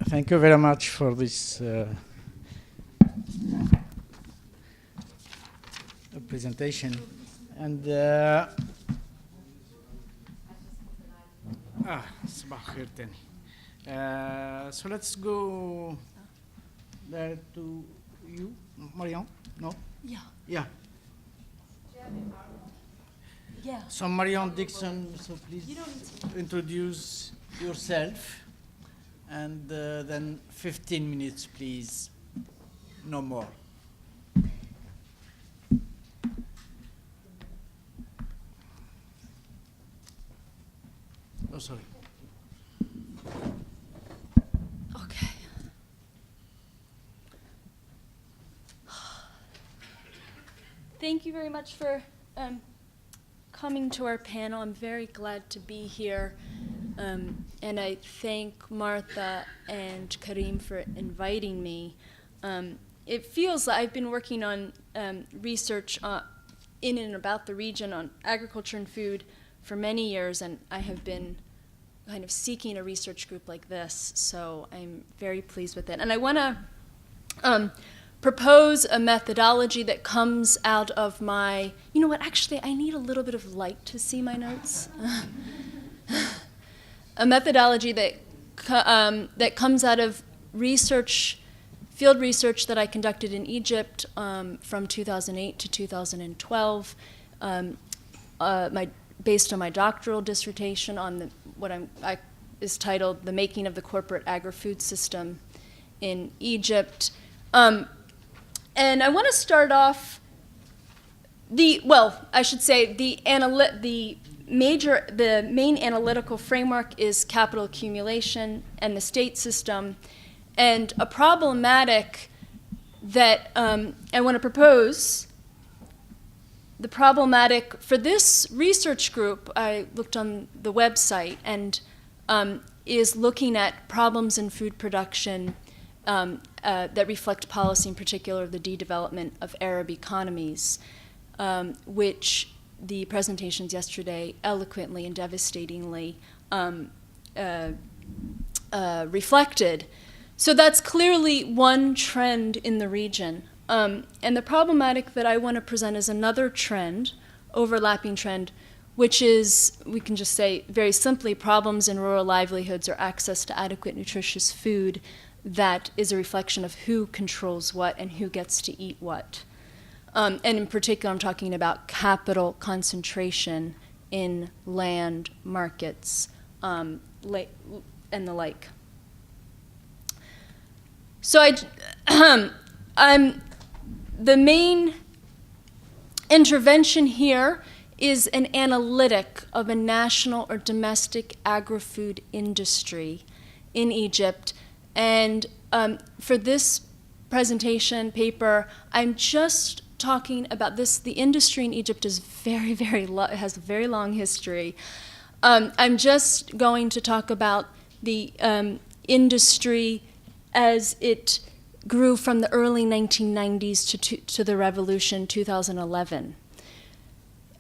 Thank you very much for this presentation. And صباح الخير تاني. So let's go there to you, Marion. No? Yeah. Yeah. Yeah. So Marion Dixon, so please You don't need to. introduce yourself, and then 15 minutes, please, no more. Oh, sorry. Okay. Thank you very much for coming to our panel. I'm very glad to be here. And I thank Martha and Karim for inviting me. It feels like I've been working on research in and about the region on agriculture and food for many years, and I have been kind of seeking a research group like this, so I'm very pleased with it. And I want to propose a methodology that comes out of my, you know what, actually I need a little bit of light to see my notes. A methodology that that comes out of research, field research that I conducted in Egypt from 2008 to 2012, based on my doctoral dissertation on what is titled "The Making of the Corporate Agri-Food System in Egypt." And I want to start off the main analytical framework is capital accumulation and the state system, and a problematic that I want to propose. The problematic for this research group, I looked on the website, and is looking at problems in food production that reflect policy, in particular the de-development of Arab economies, which the presentations yesterday eloquently and devastatingly reflected. So that's clearly one trend in the region. And the problematic that I want to present is another trend, overlapping trend, which is, we can just say very simply, problems in rural livelihoods or access to adequate nutritious food that is a reflection of who controls what and who gets to eat what. And in particular, I'm talking about capital concentration in land, markets, and the like. So the main intervention here is an analytic of a national or domestic agri-food industry in Egypt. And for this presentation paper, I'm just talking about this. The industry in Egypt is it has a very long history. I'm just going to talk about the industry as it grew from the early 1990s to the revolution, 2011.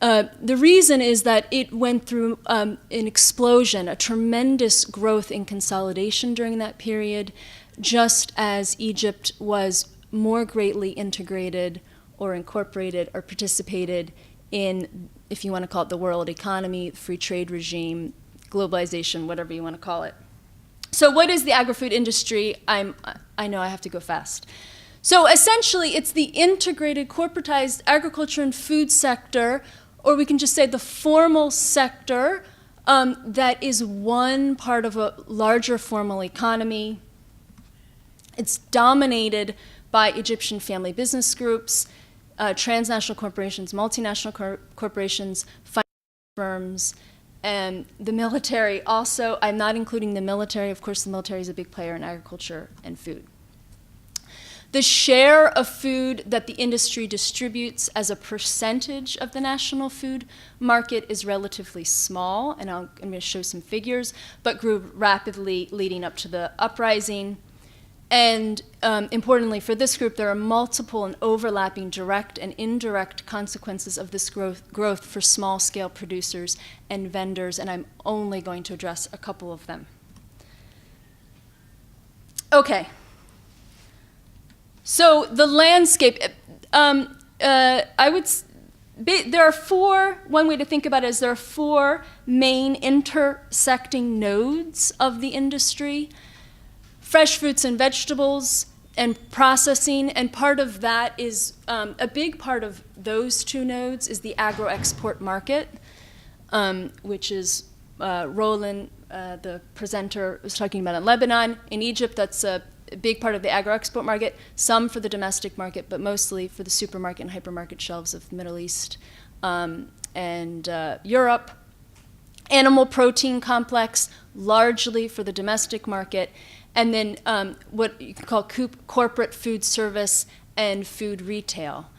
The reason is that it went through an explosion, a tremendous growth in consolidation during that period, just as Egypt was more greatly integrated or incorporated or participated in, if you want to call it the world economy, free trade regime, globalization, whatever you want to call it. So what is the agri-food industry? I know I have to go fast. So essentially, it's the integrated, corporatized agriculture and food sector, or we can just say the formal sector that is one part of a larger formal economy. It's dominated by Egyptian family business groups, transnational corporations, multinational corporations, financial firms, and the military also. I'm not including the military. Of course, the military is a big player in agriculture and food. The share of food that the industry distributes as a percentage of the national food market is relatively small, and I'm going to show some figures, but grew rapidly leading up to the uprising. And importantly for this group, there are multiple and overlapping direct and indirect consequences of this growth for small-scale producers and vendors, and I'm only going to address a couple of them. Okay. So the landscape, there are four, one way to think about it is there are four main intersecting nodes of the industry: fresh fruits and vegetables and processing, and part of that is, a big part of those two nodes is the agro-export market, which is Roland, the presenter, was talking about in Lebanon. In Egypt, that's a big part of the agro-export market, some for the domestic market, but mostly for the supermarket and hypermarket shelves of the Middle East and Europe. Animal protein complex, largely for the domestic market, and then what you can call corporate food service and food retail.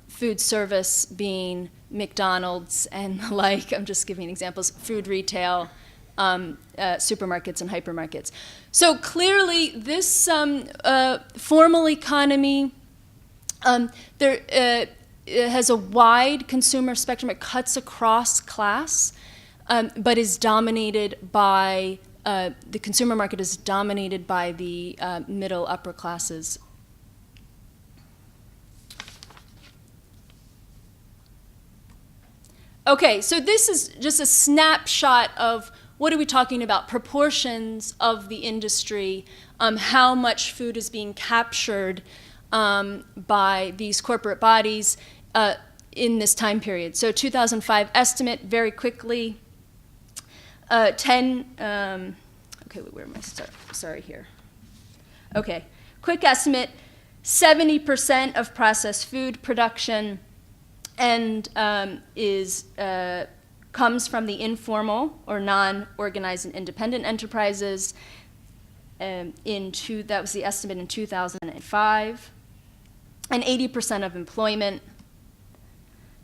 Food service being McDonald's and the like, I'm just giving examples, food retail, supermarkets and hypermarkets. So clearly this formal economy, it has a wide consumer spectrum. It cuts across class, but is dominated by, the consumer market is dominated by the middle upper classes. Okay, so this is just a snapshot of what are we talking about, proportions of the industry, how much food is being captured by these corporate bodies in this time period. So 2005 estimate, very quickly, okay, wait, where am I? Sorry here. Okay, quick estimate, 70% of processed food production and comes from the informal or non-organized and independent enterprises. That was the estimate in 2005. And 80% of employment.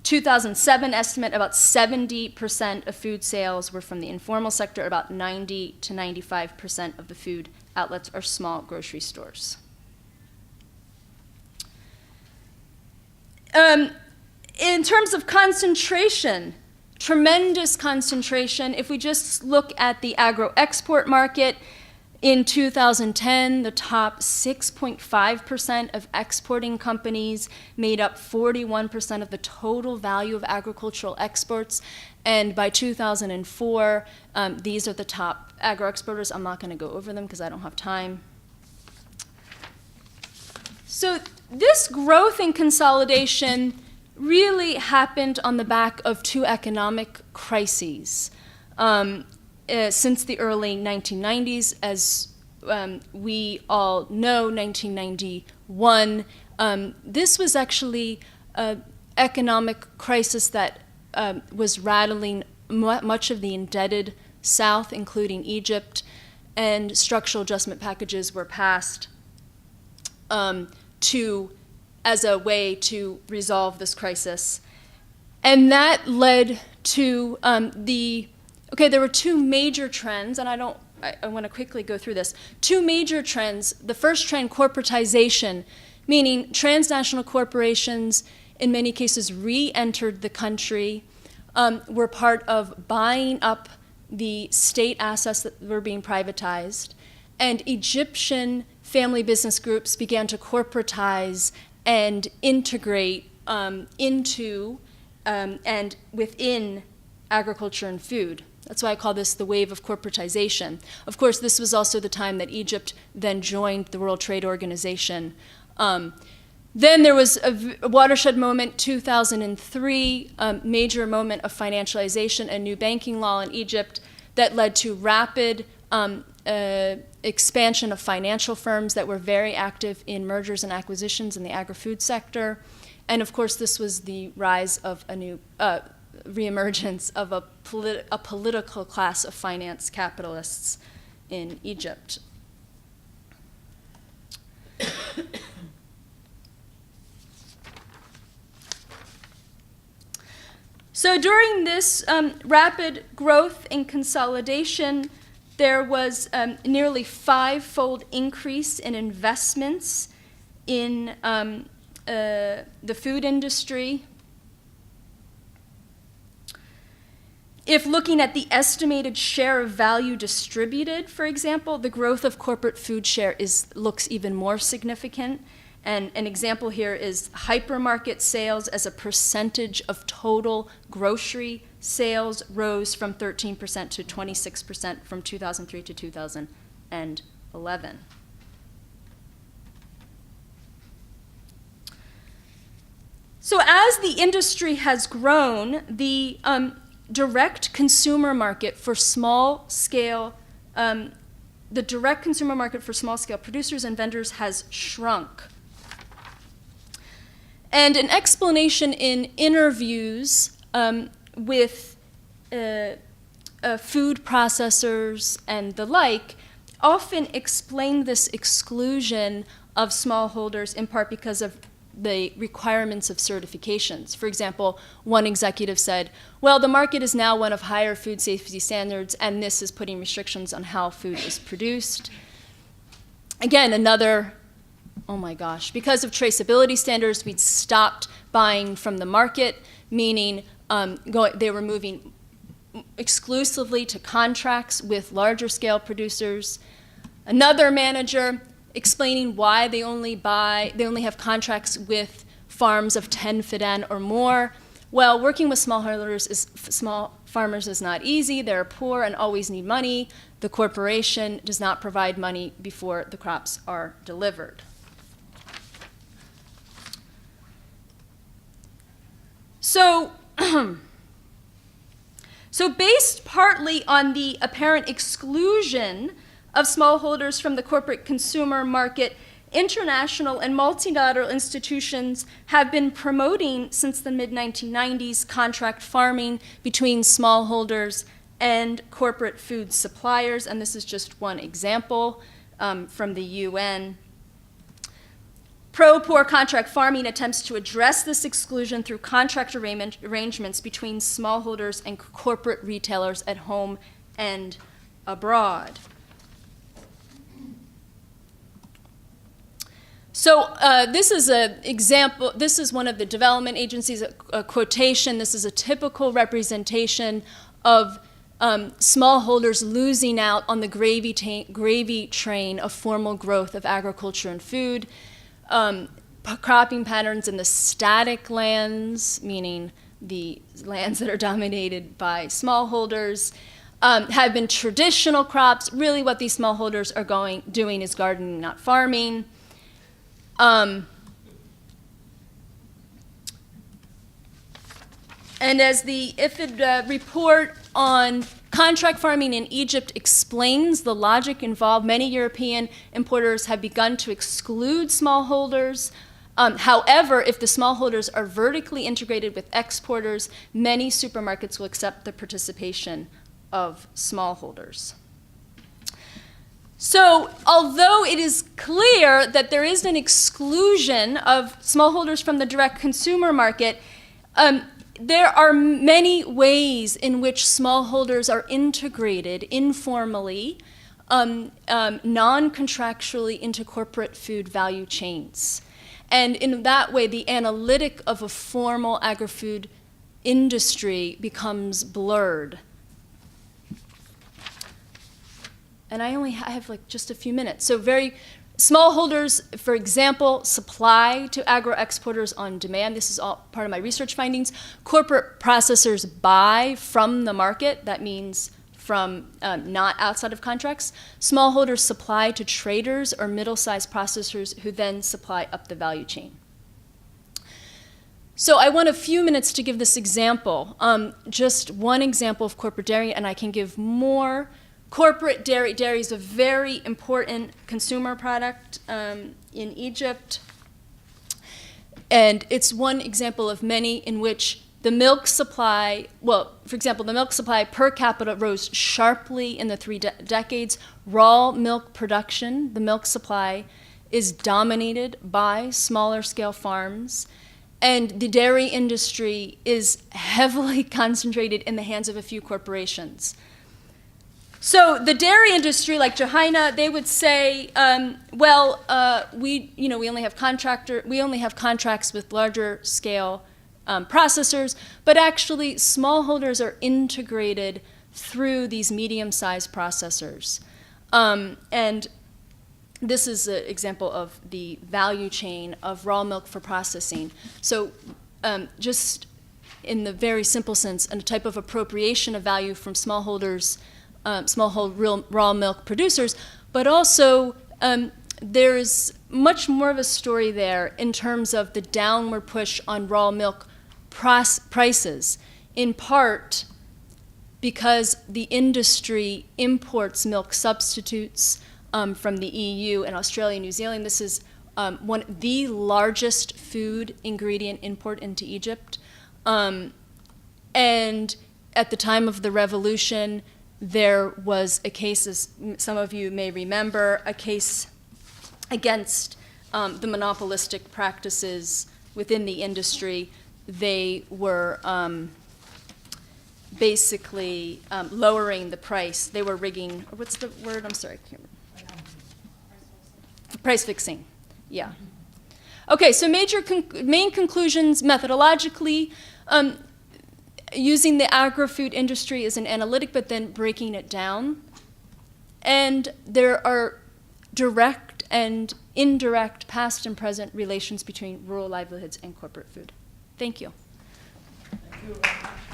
2007 estimate, about 70% of food sales were from the informal sector, about 90 to 95% of the food outlets are small grocery stores. In terms of concentration, tremendous concentration. If we just look at the agro-export market, in 2010, the top 6.5% of exporting companies made up 41% of the total value of agricultural exports. And by 2004, these are the top agro-exporters. I'm not going to go over them because I don't have time. So this growth and consolidation really happened on the back of two economic crises. Since the early 1990s, as we all know, 1991, this was actually an economic crisis that was rattling much of the indebted South, including Egypt, and structural adjustment packages were passed as a way to resolve this crisis. And that led to there were two major trends, and I want to quickly go through this. Two major trends. The first trend, corporatization, meaning transnational corporations, in many cases, re-entered the country, were part of buying up the state assets that were being privatized, and Egyptian family business groups began to corporatize and integrate into and within agriculture and food. That's why I call this the wave of corporatization. Of course, this was also the time that Egypt then joined the World Trade Organization. Then there was a watershed moment, 2003, major moment of financialization and new banking law in Egypt that led to rapid expansion of financial firms that were very active in mergers and acquisitions in the agri-food sector. And of course, this was the rise of a new reemergence of a political class of finance capitalists in Egypt. So during this rapid growth and consolidation, there was nearly five-fold increase in investments in the food industry. If looking at the estimated share of value distributed, for example, the growth of corporate food share looks even more significant. And an example here is hypermarket sales as a percentage of total grocery sales rose from 13% to 26% from 2003 to 2011. So as the industry has grown, the direct consumer market for small scale producers and vendors has shrunk. And an explanation in interviews with food processors and the like often explain this exclusion of smallholders in part because of the requirements of certifications. For example, one executive said, well, the market is now one of higher food safety standards, and this is putting restrictions on how food is produced. Again, another, oh my gosh, because of traceability standards, we'd stopped buying from the market, meaning they were moving exclusively to contracts with larger scale producers. Another manager explaining why they only have contracts with farms of 10 fidan or more. Well, working with small farmers is not easy. They're poor and always need money. The corporation does not provide money before the crops are delivered. So, based partly on the apparent exclusion of smallholders from the corporate consumer market, international and multilateral institutions have been promoting since the mid-1990s contract farming between smallholders and corporate food suppliers, and this is just one example from the UN. Pro-poor contract farming attempts to address this exclusion through contract arrangements between smallholders and corporate retailers at home and abroad. So this is an example, this is one of the development agencies, a quotation. This is a typical representation of smallholders losing out on the gravy train of formal growth of agriculture and food. Cropping patterns in the static lands, meaning the lands that are dominated by smallholders, have been traditional crops. Really what these smallholders are doing is gardening, not farming. And as the IFID report on contract farming in Egypt explains the logic involved, many European importers have begun to exclude smallholders. However, if the smallholders are vertically integrated with exporters, many supermarkets will accept the participation of smallholders. So, although it is clear that there is an exclusion of smallholders from the direct consumer market, there are many ways in which smallholders are integrated informally, non-contractually into corporate food value chains. And in that way, the analytic of a formal agri-food industry becomes blurred. And I have like just a few minutes. So smallholders, for example, supply to agro-exporters on demand. This is all part of my research findings. Corporate processors buy from the market. That means from not outside of contracts. Smallholders supply to traders or middle-sized processors who then supply up the value chain. So I want a few minutes to give this example. Just one example of corporate dairy, and I can give more. Corporate dairy is a very important consumer product in Egypt. And it's one example of many in which the milk supply, for example, the milk supply per capita rose sharply in the 3 decades. Raw milk production, the milk supply, is dominated by smaller scale farms. And the dairy industry is heavily concentrated in the hands of a few corporations. So the dairy industry, like Johanna, they would say, we only have contracts with larger scale processors, but actually smallholders are integrated through these medium-sized processors. And this is an example of the value chain of raw milk for processing. So just in the very simple sense, a type of appropriation of value from smallholders, smallhold raw milk producers, but also there's much more of a story there in terms of the downward push on raw milk prices, in part because the industry imports milk substitutes from the EU and Australia and New Zealand. This is the largest food ingredient import into Egypt. And at the time of the revolution, there was a case, as some of you may remember, a case against the monopolistic practices within the industry. They were basically lowering the price. They were rigging, what's the word? I'm sorry, I can't remember. Price fixing, yeah. Okay, so main conclusions methodologically, using the agri-food industry as an analytic, but then breaking it down. And there are direct and indirect past and present relations between rural livelihoods and corporate food. Thank you. Thank you very much.